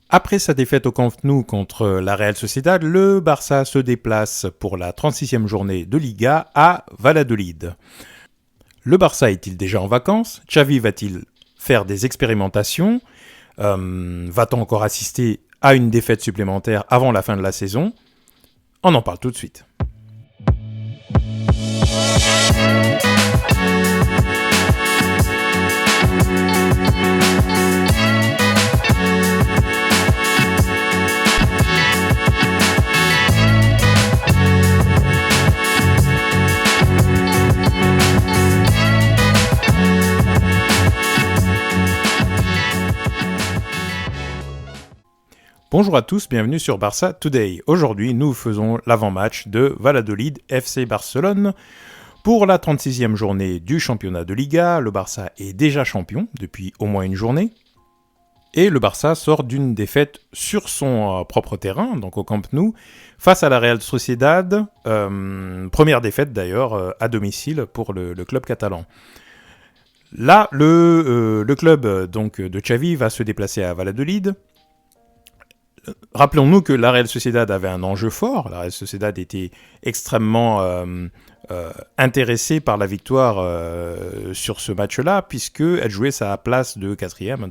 Après sa défaite au Camp Nou contre la Real Sociedad, le Barça se déplace pour la 36e journée de Liga à Valladolid. Le Barça est-il déjà en vacances? Xavi va-t-il faire des expérimentations? Va-t-on encore assister à une défaite supplémentaire avant la fin de la saison? On en parle tout de suite. Bonjour à tous, bienvenue sur Barça Today. Aujourd'hui, nous faisons l'avant-match de Valladolid FC Barcelone. Pour la 36e journée du championnat de Liga, le Barça est déjà champion depuis au moins une journée. Et le Barça sort d'une défaite sur son propre terrain, donc au Camp Nou, face à la Real Sociedad. Première défaite d'ailleurs à domicile pour le club catalan. Là, le club donc, de Xavi va se déplacer à Valladolid. Rappelons-nous que la Real Sociedad avait un enjeu fort. La Real Sociedad était extrêmement intéressée par la victoire sur ce match-là, puisqu'elle jouait sa place de 4e,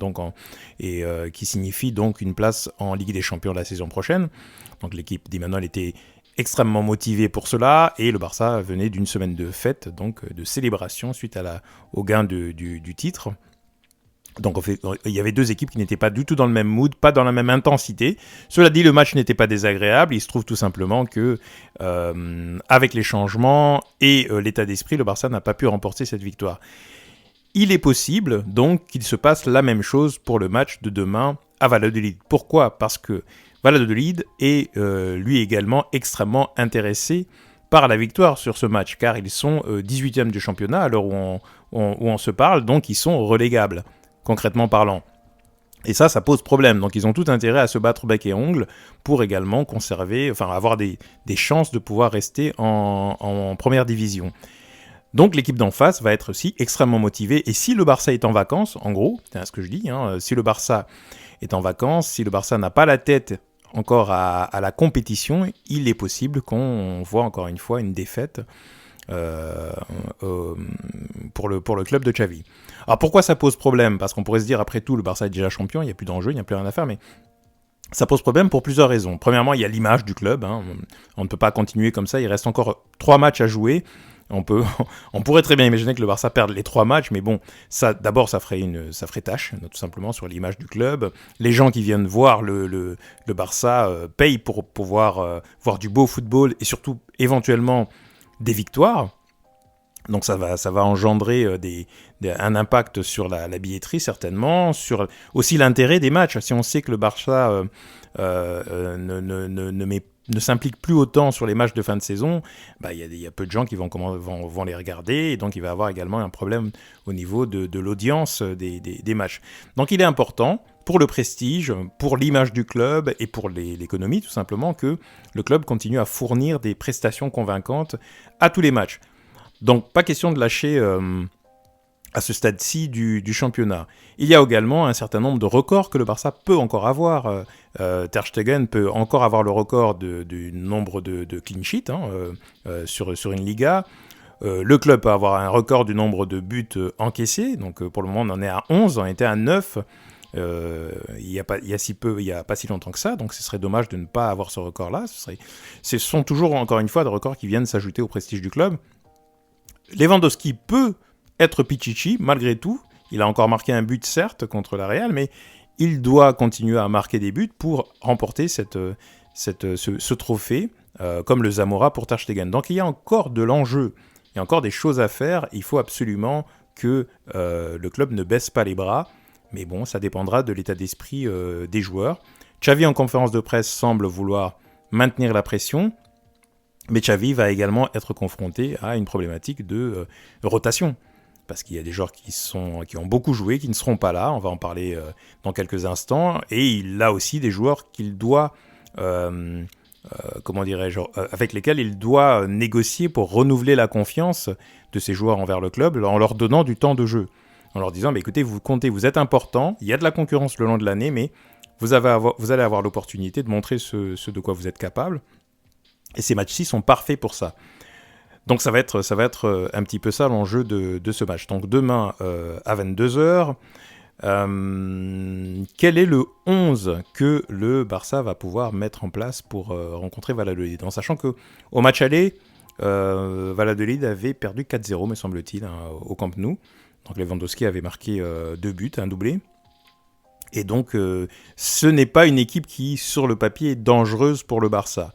qui signifie donc une place en Ligue des Champions la saison prochaine. Donc l'équipe d'Imanol était extrêmement motivée pour cela, et le Barça venait d'une semaine de fête, donc de célébration suite au gain du titre. Donc il y avait deux équipes qui n'étaient pas du tout dans le même mood, pas dans la même intensité. Cela dit, le match n'était pas désagréable. Il se trouve tout simplement que avec les changements et l'état d'esprit, le Barça n'a pas pu remporter cette victoire. Il est possible donc qu'il se passe la même chose pour le match de demain à Valladolid. Pourquoi ? Parce que Valladolid est lui également extrêmement intéressé par la victoire sur ce match, car ils sont 18e du championnat à l'heure où on se parle, donc ils sont relégables, concrètement parlant. Et ça pose problème. Donc ils ont tout intérêt à se battre bec et ongle pour également avoir des chances de pouvoir rester en première division. Donc l'équipe d'en face va être aussi extrêmement motivée. Et si le Barça est en vacances, en gros, c'est ce que je dis, si le Barça est en vacances, si le Barça n'a pas la tête encore à la compétition, il est possible qu'on voit encore une fois une défaite pour le club de Xavi. Alors pourquoi ça pose problème ? Parce qu'on pourrait se dire, après tout, le Barça est déjà champion, il n'y a plus d'enjeu, il n'y a plus rien à faire, mais ça pose problème pour plusieurs raisons. Premièrement, il y a l'image du club, on ne peut pas continuer comme ça, il reste encore 3 matchs à jouer. On pourrait très bien imaginer que le Barça perde les 3 matchs, mais bon, ça ferait tâche, tout simplement, sur l'image du club. Les gens qui viennent voir le Barça payent pour pouvoir voir du beau football et surtout, éventuellement, des victoires. Donc ça va engendrer un impact sur la billetterie, certainement, sur aussi l'intérêt des matchs. Si on sait que le Barça ne s'implique plus autant sur les matchs de fin de saison, il y a peu de gens qui vont les regarder, et donc il va y avoir également un problème au niveau de l'audience des matchs. Donc il est important, pour le prestige, pour l'image du club et pour l'économie, tout simplement, que le club continue à fournir des prestations convaincantes à tous les matchs. Donc pas question de lâcher à ce stade-ci du championnat. Il y a également un certain nombre de records que le Barça peut encore avoir. Ter Stegen peut encore avoir le record du nombre de clean sheets sur une Liga. Le club peut avoir un record du nombre de buts encaissés. Donc pour le moment on en est à 11, on était à 9. Il y a pas si longtemps que ça, donc ce serait dommage de ne pas avoir ce record-là. Ce sont toujours, encore une fois, des records qui viennent s'ajouter au prestige du club. Lewandowski peut être Pichichi, malgré tout. Il a encore marqué un but, certes, contre la Real, mais il doit continuer à marquer des buts pour remporter ce trophée, comme le Zamora pour Ter Stegen. Donc il y a encore de l'enjeu, il y a encore des choses à faire. Il faut absolument que le club ne baisse pas les bras, mais bon, ça dépendra de l'état d'esprit des joueurs. Xavi, en conférence de presse, semble vouloir maintenir la pression, mais Xavi va également être confronté à une problématique de rotation. Parce qu'il y a des joueurs qui ont beaucoup joué, qui ne seront pas là. On va en parler dans quelques instants. Et il a aussi des joueurs qu'il doit, avec lesquels il doit négocier pour renouveler la confiance de ces joueurs envers le club, en leur donnant du temps de jeu. En leur disant, écoutez, vous êtes important, il y a de la concurrence le long de l'année, mais vous allez avoir l'opportunité de montrer ce de quoi vous êtes capable. Et ces matchs-ci sont parfaits pour ça. Donc ça va être un petit peu ça l'enjeu de ce match. Donc demain à 22h, quel est le 11 que le Barça va pouvoir mettre en place pour rencontrer Valladolid, en sachant qu'au match aller, Valladolid avait perdu 4-0, me semble-t-il, hein, au Camp Nou. Donc Lewandowski avait marqué 2 buts, un doublé. Et donc ce n'est pas une équipe qui, sur le papier, est dangereuse pour le Barça.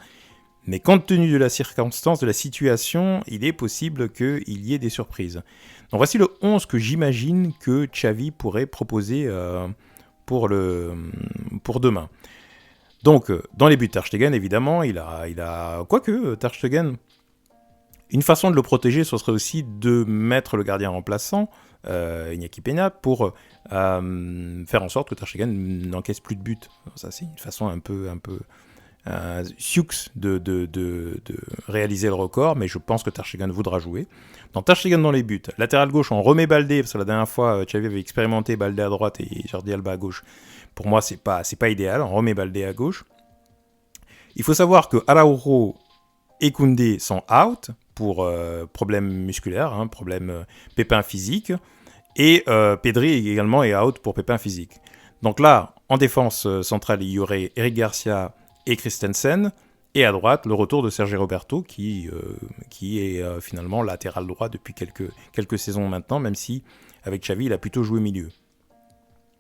Mais compte tenu de la circonstance, de la situation, il est possible qu'il y ait des surprises. Donc voici le 11 que j'imagine que Xavi pourrait proposer pour demain. Donc, dans les buts, Ter Stegen, évidemment, il a... Quoique, Ter Stegen, une façon de le protéger, ce serait aussi de mettre le gardien remplaçant, Iñaki Peña, pour faire en sorte que Ter Stegen n'encaisse plus de buts. Ça, c'est une façon un peu Sioux de réaliser le record, mais je pense que Ter Stegen voudra jouer. Donc Ter Stegen dans les buts. Latéral gauche, on remet Baldé, parce que la dernière fois, Xavi avait expérimenté Baldé à droite et Jordi Alba à gauche. Pour moi, c'est pas idéal, on remet Baldé à gauche. Il faut savoir que Araujo et Koundé sont out pour problème musculaire, problème pépin physique, et Pedri également est out pour pépin physique. Donc là, en défense centrale, il y aurait Eric Garcia et Christensen, et à droite, le retour de Sergi Roberto, qui est finalement latéral droit depuis quelques saisons maintenant, même si, avec Xavi, il a plutôt joué milieu.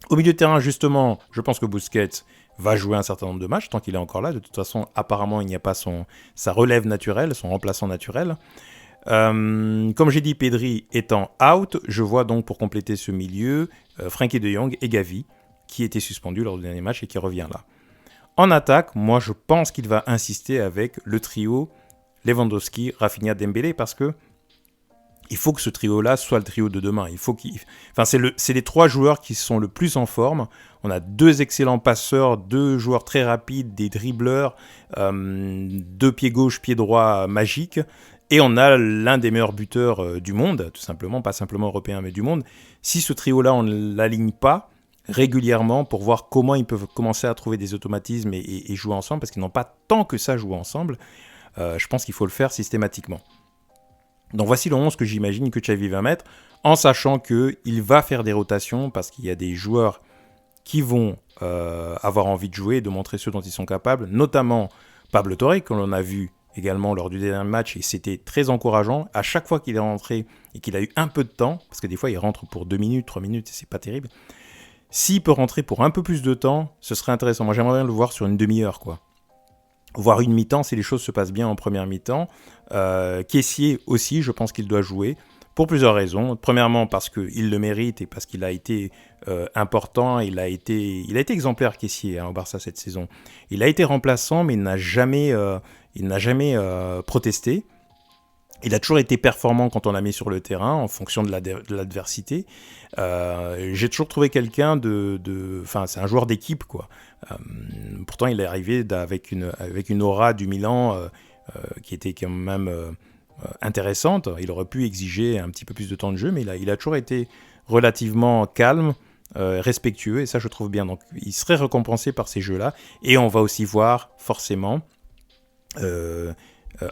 Au milieu de terrain, justement, je pense que Busquets va jouer un certain nombre de matchs, tant qu'il est encore là. De toute façon, apparemment, il n'y a pas sa relève naturelle, son remplaçant naturel. Comme j'ai dit, Pedri étant out, je vois donc, pour compléter ce milieu, Frenkie de Jong et Gavi, qui étaient suspendus lors du dernier match et qui revient là. En attaque, moi je pense qu'il va insister avec le trio Lewandowski, Rafinha, Dembélé, parce que il faut que ce trio-là soit le trio de demain. C'est les 3 joueurs qui sont le plus en forme. On a 2 excellents passeurs, 2 joueurs très rapides, des dribbleurs, 2 pieds gauche, pied droit magiques. Et on a l'un des meilleurs buteurs du monde, tout simplement, pas simplement européen, mais du monde. Si ce trio-là, on ne l'aligne pas régulièrement pour voir comment ils peuvent commencer à trouver des automatismes et jouer ensemble, parce qu'ils n'ont pas tant que ça joué ensemble, je pense qu'il faut le faire systématiquement. Donc voici le 11 que j'imagine que Xavi va mettre, en sachant qu'il va faire des rotations, parce qu'il y a des joueurs qui vont avoir envie de jouer et de montrer ce dont ils sont capables, notamment Pablo Torre, que l'on a vu également lors du dernier match, et c'était très encourageant. À chaque fois qu'il est rentré et qu'il a eu un peu de temps, parce que des fois il rentre pour 2 minutes, 3 minutes, et c'est pas terrible, s'il peut rentrer pour un peu plus de temps, ce serait intéressant. Moi, j'aimerais bien le voir sur une demi-heure, quoi. Voire une mi-temps, si les choses se passent bien en première mi-temps. Kessié aussi, je pense qu'il doit jouer, pour plusieurs raisons. Premièrement, parce qu'il le mérite et parce qu'il a été important. Il a été exemplaire, Kessié, au Barça cette saison. Il a été remplaçant, mais il n'a jamais protesté. Il a toujours été performant quand on l'a mis sur le terrain, en fonction de l'adversité. J'ai toujours trouvé quelqu'un c'est un joueur d'équipe, quoi. Pourtant, il est arrivé avec une aura du Milan qui était quand même intéressante. Il aurait pu exiger un petit peu plus de temps de jeu, mais il a toujours été relativement calme, respectueux, et ça, je trouve bien. Donc, il serait récompensé par ces jeux-là. Et on va aussi voir, forcément,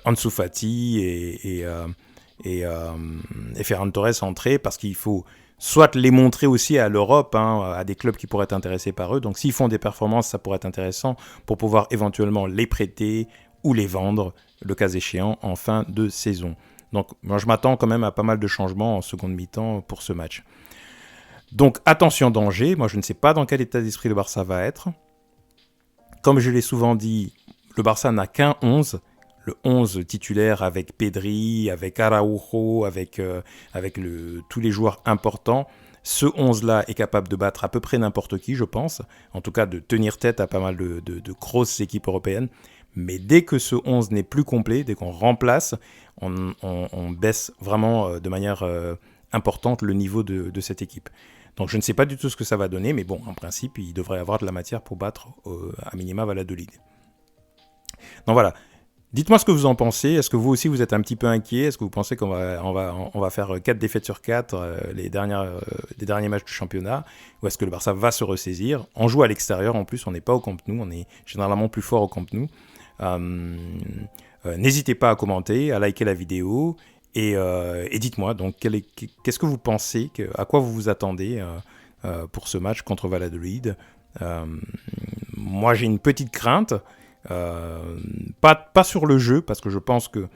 Ansu Fati et Ferran Torres entrer, parce qu'il faut soit les montrer aussi à l'Europe, à des clubs qui pourraient être intéressés par eux. Donc s'ils font des performances, ça pourrait être intéressant pour pouvoir éventuellement les prêter ou les vendre, le cas échéant, en fin de saison. Donc moi je m'attends quand même à pas mal de changements en seconde mi-temps pour ce match. Donc attention danger, moi je ne sais pas dans quel état d'esprit le Barça va être. Comme je l'ai souvent dit, le Barça n'a qu'un 11, le 11 titulaire avec Pedri, avec Araujo, avec tous les joueurs importants. Ce 11-là est capable de battre à peu près n'importe qui, je pense. En tout cas, de tenir tête à pas mal de grosses équipes européennes. Mais dès que ce 11 n'est plus complet, dès qu'on remplace, on baisse vraiment de manière importante le niveau de cette équipe. Donc je ne sais pas du tout ce que ça va donner, mais bon, en principe, il devrait y avoir de la matière pour battre à minima Valladolid. Donc voilà. Dites-moi ce que vous en pensez. Est-ce que vous aussi vous êtes un petit peu inquiet? Est-ce que vous pensez qu'on va faire 4 défaites sur 4 les derniers matchs du championnat? Ou est-ce que le Barça va se ressaisir? On joue à l'extérieur en plus, on n'est pas au Camp Nou, on est généralement plus fort au Camp Nou. Euh, N'hésitez pas à commenter, à liker la vidéo et dites-moi donc qu'est-ce que vous pensez, à quoi vous vous attendez pour ce match contre Valladolid. Euh, Moi j'ai une petite crainte. Pas sur le jeu, parce que je pense que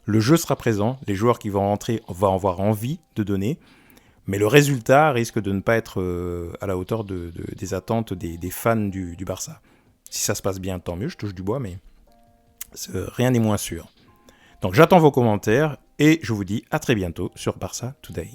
le jeu sera présent, les joueurs qui vont rentrer vont avoir envie de donner, mais le résultat risque de ne pas être à la hauteur des attentes des fans du Barça. Si ça se passe bien, tant mieux, je touche du bois, mais rien n'est moins sûr. Donc j'attends vos commentaires et je vous dis à très bientôt sur Barça Today.